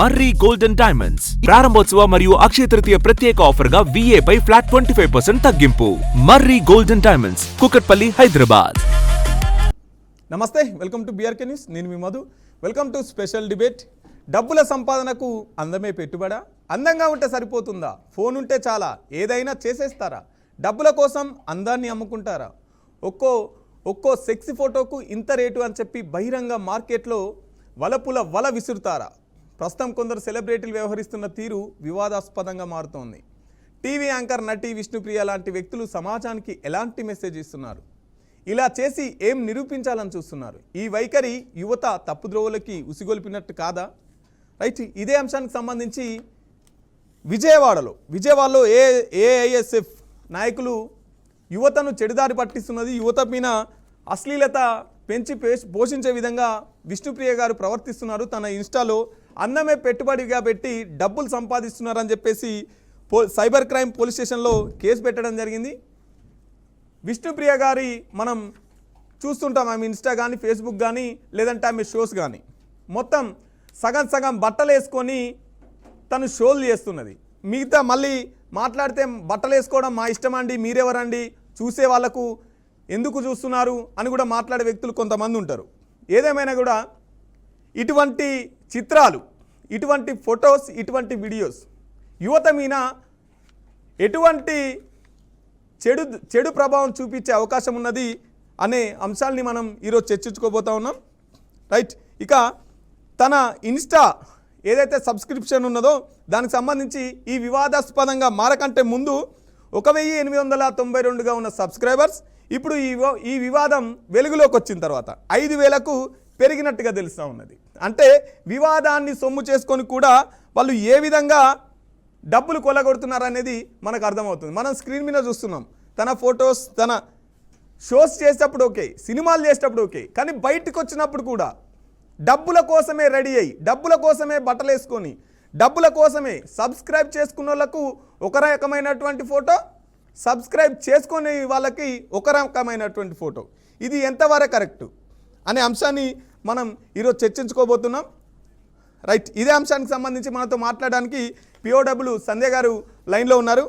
మర్రి golden diamonds ప్రారంభోత్సవ మరియు అక్షయ తృతీయ ప్రత్యేక ఆఫర్ గా VA పై ఫ్లాట్ 25% తగ్గింపు. Marri golden diamonds, Kukatpally, Hyderabad. నమస్తే, వెల్కమ్ టు BRK న్యూస్. నేను మీ Madhu. Welcome to special debate. డబ్బుల సంపాదనకు అందమే పెట్టుబడా? అందంగా ఉంటే సరిపోతుందా? ఫోన్ ఉంటే చాలా ఏదైనా చేసేస్తారా? డబ్బుల కోసం అందాన్ని అమ్ముకుంటారా? ఒక్కో సెక్సీ ఫోటోకు ఇంత రేటు అని చెప్పి బహిరంగ మార్కెట్లో వల విసురుతారా? ప్రస్తుతం కొందరు సెలబ్రిటీలు వ్యవహరిస్తున్న తీరు వివాదాస్పదంగా మారుతోంది. టీవీ యాంకర్ నటి విష్ణుప్రియ లాంటి వ్యక్తులు సమాజానికి ఎలాంటి మెసేజ్ ఇస్తున్నారు? ఇలా చేసి ఏం నిరూపించాలని చూస్తున్నారు? ఈ వైఖరి యువత తప్పుద్రోవలకి ఉసిగొల్పినట్టు కాదా? రైట్, ఇదే అంశానికి సంబంధించి విజయవాడలో ఏఐఎస్ఎఫ్ నాయకులు యువతను చెడుదారి పట్టిస్తున్నది, యువత మీద అశ్లీలత పెంచి పోషించే విధంగా విష్ణుప్రియ గారు ప్రవర్తిస్తున్నారు. తన ఇన్స్టాలో అందమే పెట్టుబడిగా పెట్టి డబ్బులు సంపాదిస్తున్నారని చెప్పేసి సైబర్ క్రైమ్ పోలీస్ స్టేషన్లో కేసు పెట్టడం జరిగింది. విష్ణుప్రియ గారి మనం చూస్తుంటాం, ఆమె ఇన్స్టా కానీ ఫేస్బుక్ కానీ లేదంటే ఆమె షోస్ కానీ మొత్తం సగం బట్టలు వేసుకొని తను షోలు చేస్తున్నది. మిగతా మళ్ళీ మాట్లాడితే బట్టలు వేసుకోవడం మా ఇష్టం అండి, మీరెవరండి, చూసే వాళ్ళకు ఎందుకు చూస్తున్నారు అని కూడా మాట్లాడే వ్యక్తులు కొంతమంది ఉంటారు. ఏదేమైనా కూడా ఇటువంటి చిత్రాలు, ఇటువంటి ఫొటోస్, ఇటువంటి వీడియోస్ యువత మీద ఎటువంటి చెడు ప్రభావం చూపించే అవకాశం ఉన్నది అనే అంశాలని మనం ఈరోజు చర్చించుకోబోతా ఉన్నాం. రైట్, ఇక తన ఇన్స్టా ఏదైతే సబ్స్క్రిప్షన్ ఉన్నదో దానికి సంబంధించి ఈ వివాదాస్పదంగా మారకంటే ముందు 1892గా ఉన్న సబ్స్క్రైబర్స్ ఇప్పుడు ఈ వివాదం వెలుగులోకి వచ్చిన తర్వాత 5000కు పెరిగినట్టుగా తెలుస్తూ ఉన్నది. అంటే వివాదాన్ని సొమ్ము చేసుకొని కూడా వాళ్ళు ఏ విధంగా డబ్బులు కొల్లగొడుతున్నారు అనేది మనకు అర్థమవుతుంది. మనం స్క్రీన్ మీద చూస్తున్నాం. తన ఫొటోస్, తన షోస్ చేసేటప్పుడు ఓకే, సినిమాలు చేసేటప్పుడు ఓకే, కానీ బయటకు వచ్చినప్పుడు కూడా డబ్బుల కోసమే రెడీ అయ్యి, డబ్బుల కోసమే బట్టలు వేసుకొని, డబ్బుల కోసమే సబ్స్క్రైబ్ చేసుకున్న వాళ్ళకు ఒక రకమైనటువంటి ఫోటో, సబ్స్క్రైబ్ చేసుకునే వాళ్ళకి ఒక రకమైనటువంటి ఫోటో. ఇది ఎంతవరకు కరెక్టు అనే అంశాన్ని మనం ఈరోజు చర్చించుకోబోతున్నాం. రైట్, ఇదే అంశానికి సంబంధించి మనతో మాట్లాడడానికి POW సంధ్య గారు లైన్లో ఉన్నారు.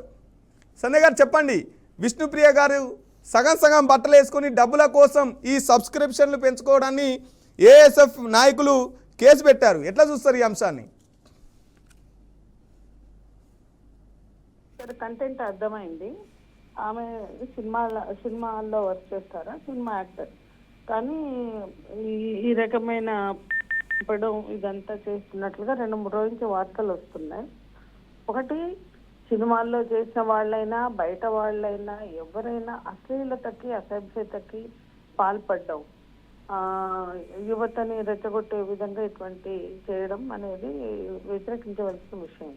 సంధ్య గారు చెప్పండి, విష్ణుప్రియ గారు సగం బట్టలు వేసుకొని డబ్బుల కోసం ఈ సబ్స్క్రిప్షన్లు పెంచుకోవడాన్ని ఏఎస్ఎఫ్ నాయకులు కేసు పెట్టారు. ఎట్లా చూస్తారు ఈ అంశాన్ని? కంటెంట్ అర్థమైంది. ఆమె సినిమాల్లో వర్క్ చేస్తారా, సినిమా యాక్టర్, కానీ ఈ రకమైన పడం ఇదంతా చేస్తున్నట్లుగా 2-3 రోజుల నుంచి వార్తలు వస్తున్నాయి. ఒకటి, సినిమాల్లో చేసిన వాళ్ళైనా బయట వాళ్ళైనా ఎవరైనా అశ్లీలతకి, అసభ్యతకి పాల్పడ్డం, యువతని రెచ్చగొట్టే విధంగా ఇటువంటి చేయడం అనేది వ్యతిరేకించవలసిన విషయం.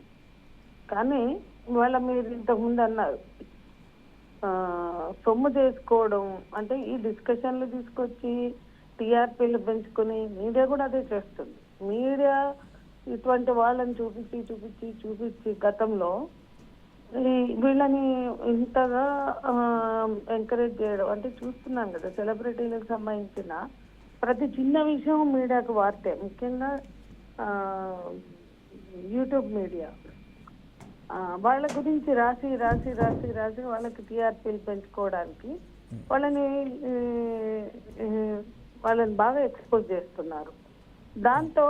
కానీ ఇవాళ మీరు ఇంతకుముందు అన్నారు, సొమ్ము చేసుకోవడం అంటే ఈ డిస్కషన్లు తీసుకొచ్చి TRPలు పెంచుకొని మీడియా కూడా అదే చేస్తుంది. మీడియా ఇటువంటి వాళ్ళని చూపించి గతంలో వీళ్ళని ఇంతగా ఎంకరేజ్ చేయడం అంటే చూస్తున్నాం కదా. సెలబ్రిటీలకు సంబంధించిన ప్రతి చిన్న విషయం మీడియాకు వార్తే, ముఖ్యంగా యూట్యూబ్ మీడియా వాళ్ళ గురించి రాసి వాళ్ళకి TRPలు పెంచుకోవడానికి వాళ్ళని బాగా ఎక్స్పోజ్ చేస్తున్నారు. దాంతో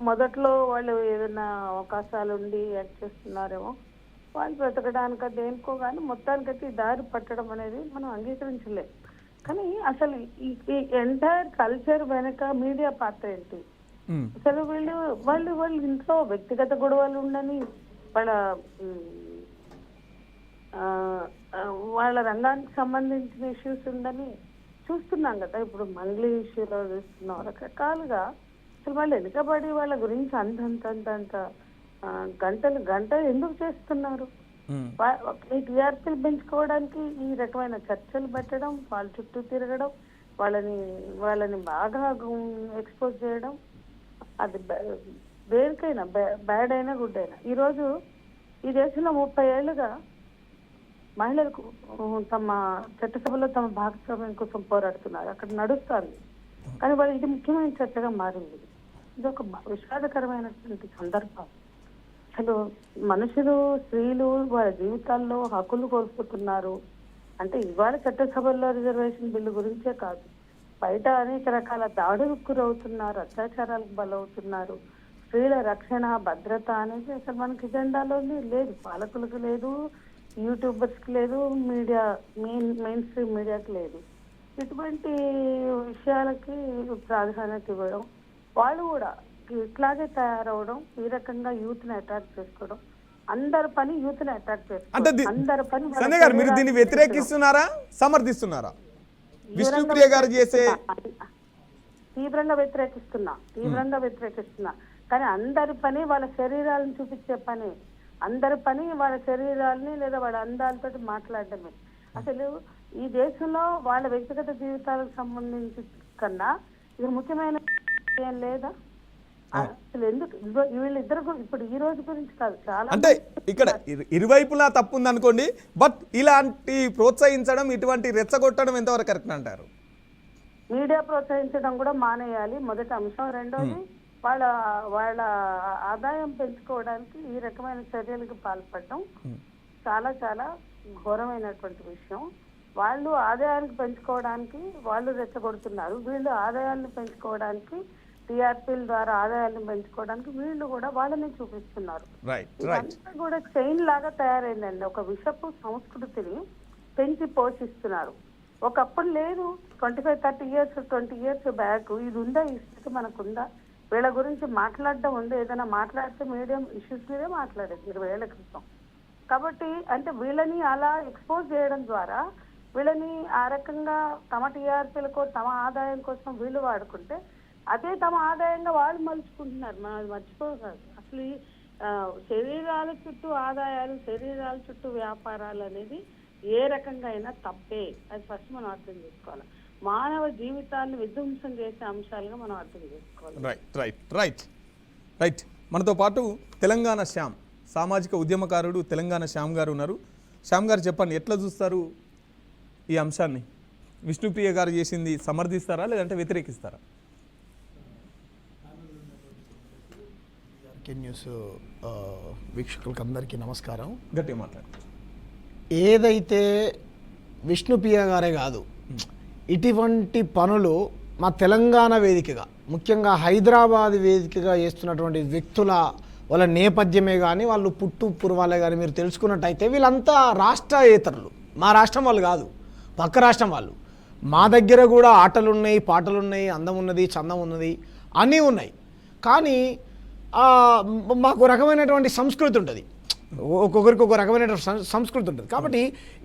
మొదట్లో వాళ్ళు ఏదైనా అవకాశాలు ఉండి యాక్ట్ చేస్తున్నారేమో, వాళ్ళు బ్రతకడానిక దేనికో, కానీ మొత్తానికైతే ఈ దారి పట్టడం అనేది మనం అంగీకరించలేం. కానీ అసలు ఈ ఎంటైర్ కల్చర్ వెనక మీడియా పాత్ర ఏంటి? అసలు వాళ్ళు ఇంట్లో వ్యక్తిగత గొడవలు ఉండని, వాళ్ళ రంగానికి సంబంధించిన ఇష్యూస్ ఉందని చూస్తున్నాం కదా. ఇప్పుడు మంగ్లీ ఇష్యూలో చూస్తున్నాం. రకరకాలుగా అసలు వాళ్ళు వెనుకబడి వాళ్ళ గురించి అంత గంటలు ఎందుకు చేస్తున్నారు? ఈ TRPలు పెంచుకోవడానికి ఈ రకమైన చర్చలు పెట్టడం, వాళ్ళ చుట్టూ తిరగడం, వాళ్ళని బాగా ఎక్స్పోజ్ చేయడం, అది దేనికైనా బ్యాడ్ అయినా గుడ్ అయినా. ఈరోజు ఈ దేశంలో 30 ఏళ్లుగా మహిళలకు తమ చట్టసభలో తమ భాగస్వామ్యం కోసం పోరాడుతున్నారు. అక్కడ నడుస్తుంది. కానీ వాళ్ళు ఇది ముఖ్యమైన చర్చగా మారింది. ఇది ఒక విషాదకరమైనటువంటి సందర్భం. అసలు మనుషులు, స్త్రీలు వాళ్ళ జీవితాల్లో హక్కులు కోల్పోతున్నారు అంటే ఇవాళ చట్టసభల్లో రిజర్వేషన్ బిల్లు గురించే కాదు, బయట అనేక రకాల దాడులకు గురవుతున్నారు, అత్యాచారాలకు బలవుతున్నారు. స్త్రీల రక్షణ, భద్రత అనేది అసలు మనకి ఎజెండాలోనే లేదు, పాలకులకు లేదు, యూట్యూబర్స్కి లేదు, మీడియా మెయిన్ స్ట్రీమ్ మీడియాకి లేదు. ఇటువంటి విషయాలకి ప్రాధాన్యత ఇవ్వడం, వాళ్ళు కూడా ఇట్లాగే తయారవడం, ఈ రకంగా యూత్ ని అటాక్ చేసుకోవడం, అందరి పని యూత్ ని అటాక్ అంటే చేసుకోవడం, అందరి పని సంజయ్ గారు మీరు దీన్ని వ్యతిరేకిస్తున్నారా, సమర్థిస్తున్నారా? విష్ణుప్రియ గారు చేసే తీవ్రంగా వ్యతిరేకిస్తున్నా. కానీ అందరి పని వాళ్ళ శరీరాలను చూపించే పని, అందరి పని వాళ్ళ శరీరాలని లేదా వాళ్ళ అందాలతో మాట్లాడడమే. అసలు ఈ దేశంలో వాళ్ళ వ్యక్తిగత జీవితాలకు సంబంధించి కన్నా ఇది ముఖ్యమైన ఏం లేదా? అసలు ఎందుకు వీళ్ళిద్దరు ఇప్పుడు ఈ రోజు గురించి కాదు, చాలా అంటే ఇక్కడ ఇరువైపులా తప్పు ఉంది అనుకోండి, బట్ ఇలాంటి ప్రోత్సహించడం, ఇటువంటి రెచ్చగొట్టడం ఎంతవరకు కరెక్ట్ అంటారు? మీడియా ప్రోత్సహించడం కూడా మానేయాలి, మొదటి అంశం. రెండోది వాళ్ళ వాళ్ళ ఆదాయం పెంచుకోవడానికి ఈ రకమైన చర్యలకు పాల్పడడం చాలా చాలా ఘోరమైనటువంటి విషయం. వాళ్ళు ఆదాయాన్ని పెంచుకోవడానికి వాళ్ళు రెచ్చగొడుతున్నారు, వీళ్ళు ఆదాయాన్ని పెంచుకోవడానికి, టీఆర్పీల ద్వారా ఆదాయాన్ని పెంచుకోవడానికి వీళ్ళు కూడా వాళ్ళని చూపిస్తున్నారు. ఇదంతా కూడా చైన్ లాగా తయారైందండి. ఒక విషపు సంస్కృతిని పెంచి పోషిస్తున్నారు. ఒకప్పుడు లేదు, 20 years బ్యాక్ ఇది ఉందా, ఈ స్థితి మనకుందా? వీళ్ళ గురించి మాట్లాడడం ఉంది, ఏదైనా మాట్లాడితే మీడియం ఇష్యూస్ మీదే మాట్లాడేది 20 ఏళ్ల క్రితం. కాబట్టి అంటే వీళ్ళని అలా ఎక్స్పోజ్ చేయడం ద్వారా వీళ్ళని ఆ రకంగా తమ టీఆర్పీలకో తమ ఆదాయం కోసం వీళ్ళు వాడుకుంటే అదే తమ ఆదాయంగా వాళ్ళు మలుచుకుంటున్నారు. మనం అది మర్చిపోకూడదు. అసలు శరీరాల చుట్టూ ఆదాయాలు, శరీరాల చుట్టూ వ్యాపారాలు అనేది ఏ రకంగా అయినా తప్పే. అది ఫస్ట్ మనం అర్థం చేసుకోవాలి. మానవ జీవితాన్ని విధ్వంసం చేసే అంశాలుగా మనం అర్థం చేసుకోవాలి. రైట్. మనతో పాటు తెలంగాణ శ్యామ్, సామాజిక ఉద్యమకారుడు తెలంగాణ శ్యామ్ గారు ఉన్నారు. శ్యామ్ గారు చెప్పండి, ఎట్లా చూస్తారు ఈ అంశాన్ని? విష్ణుప్రియ గారు చేసింది సమర్థిస్తారా లేదంటే వ్యతిరేకిస్తారా? న్యూస్ వీక్షకులకు అందరికీ నమస్కారం. గట్టిగా మాట్లాడు. ఏదైతే విష్ణుప్రియ గారే కాదు, ఇటువంటి పనులు మా తెలంగాణ వేదికగా, ముఖ్యంగా హైదరాబాద్ వేదికగా చేస్తున్నటువంటి వ్యక్తుల వాళ్ళ నేపథ్యమే కానీ, వాళ్ళు పుట్టు పూర్వాలే కానీ మీరు తెలుసుకున్నట్టయితే వీళ్ళంతా రాష్ట్రేతరులు. మా రాష్ట్రం వాళ్ళు కాదు, పక్క రాష్ట్రం వాళ్ళు. మా దగ్గర కూడా ఆటలు ఉన్నాయి, పాటలు ఉన్నాయి, అందం ఉన్నది, చందం ఉన్నది, అన్నీ ఉన్నాయి. కానీ మాకు రకమైనటువంటి సంస్కృతి ఉంటుంది, ఒక్కొక్కరికి ఒక రకమైన సంస్కృతి ఉంటుంది. కాబట్టి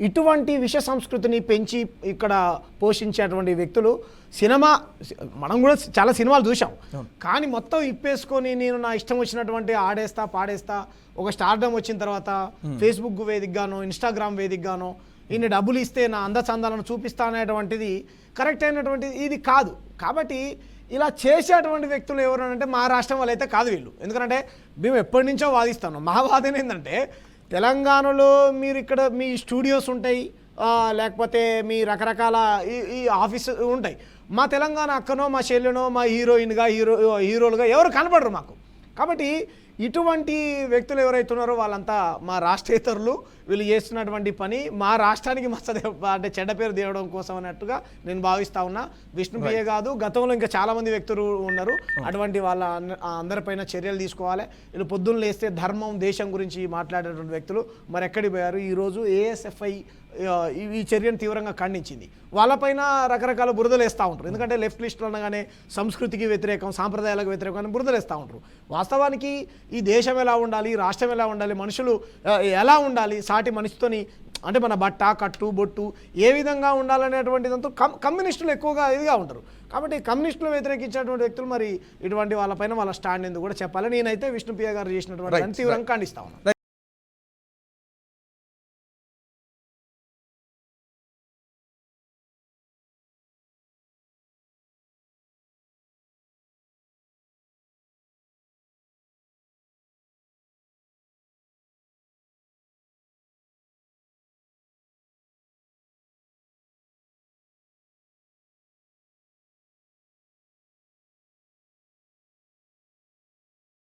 ఇటువంటి విష సంస్కృతిని పెంచి ఇక్కడ పోషించేటువంటి వ్యక్తులు మనం కూడా చాలా సినిమాలు చూసాం. కానీ మొత్తం ఇప్పేసుకొని నేను నా ఇష్టం వచ్చినటువంటి ఆడేస్తా, పాడేస్తా, ఒక స్టార్డమ్ వచ్చిన తర్వాత ఫేస్బుక్ వేదికగానో, ఇన్స్టాగ్రామ్ వేదికగానో ఇన్ని డబ్బులు ఇస్తే నా అందచందాలను చూపిస్తా అనేటువంటిది కరెక్ట్ అయినటువంటిది ఇది కాదు. కాబట్టి ఇలా చేసేటువంటి వ్యక్తులు ఎవరంటే మా రాష్ట్రం వాళ్ళు అయితే కాదు వీళ్ళు. ఎందుకంటే మేము ఎప్పటి నుంచో వాదిస్తాను. మా వాదన ఏంటంటే తెలంగాణలో మీరు ఇక్కడ మీ స్టూడియోస్ ఉంటాయి, లేకపోతే మీ రకరకాల ఈ ఆఫీస్ ఉంటాయి. మా తెలంగాణ అక్కనో, మా చెల్లెనో, మా హీరోలుగా ఎవరు కనపడరు మాకు. కాబట్టి ఇటువంటి వ్యక్తులు ఎవరైతే ఉన్నారో వాళ్ళంతా మా రాష్ట్రేతరులు. వీళ్ళు చేస్తున్నటువంటి పని మా రాష్ట్రానికి అంటే చెడ్డ పేరు తేవడం కోసం అన్నట్టుగా నేను భావిస్తా ఉన్నా. విష్ణుప్రియ కాదు, గతంలో ఇంకా చాలామంది వ్యక్తులు ఉన్నారు. అటువంటి వాళ్ళ అందరిపైన చర్యలు తీసుకోవాలి. వీళ్ళు పొద్దున్న లేస్తే ధర్మం, దేశం గురించి మాట్లాడేటువంటి వ్యక్తులు మరి ఎక్కడికి పోయారు? ఈరోజు ఏఎస్ఎఫ్ఐ ఈ చర్యను తీవ్రంగా ఖండించింది. వాళ్ళపైన రకరకాల బురదలు వేస్తూ ఉంటారు. ఎందుకంటే లెఫ్ట్ లిస్టులు అనగానే సంస్కృతికి వ్యతిరేకం, సాంప్రదాయాలకు వ్యతిరేకం బురదలు వేస్తూ ఉంటారు. వాస్తవానికి ఈ దేశం ఎలా ఉండాలి, రాష్ట్రం ఎలా ఉండాలి, మనుషులు ఎలా ఉండాలి, సాటి మనిషితోని అంటే మన బట్ట, కట్టు, బొట్టు ఏ విధంగా ఉండాలనేటువంటిదంతా కమ్యూనిస్టులు ఎక్కువగా ఇదిగా ఉంటారు. కాబట్టి కమ్యూనిస్టులు వ్యతిరేకించేటువంటి వ్యక్తులు మరి ఇటువంటి వాళ్ళపైన వాళ్ళ స్టాండ్ ఎందుకు కూడా చెప్పాలి. నేనైతే విష్ణుప్రియ గారు చేసినటువంటి తీవ్రంగా ఖండిస్తా ఉన్నాను.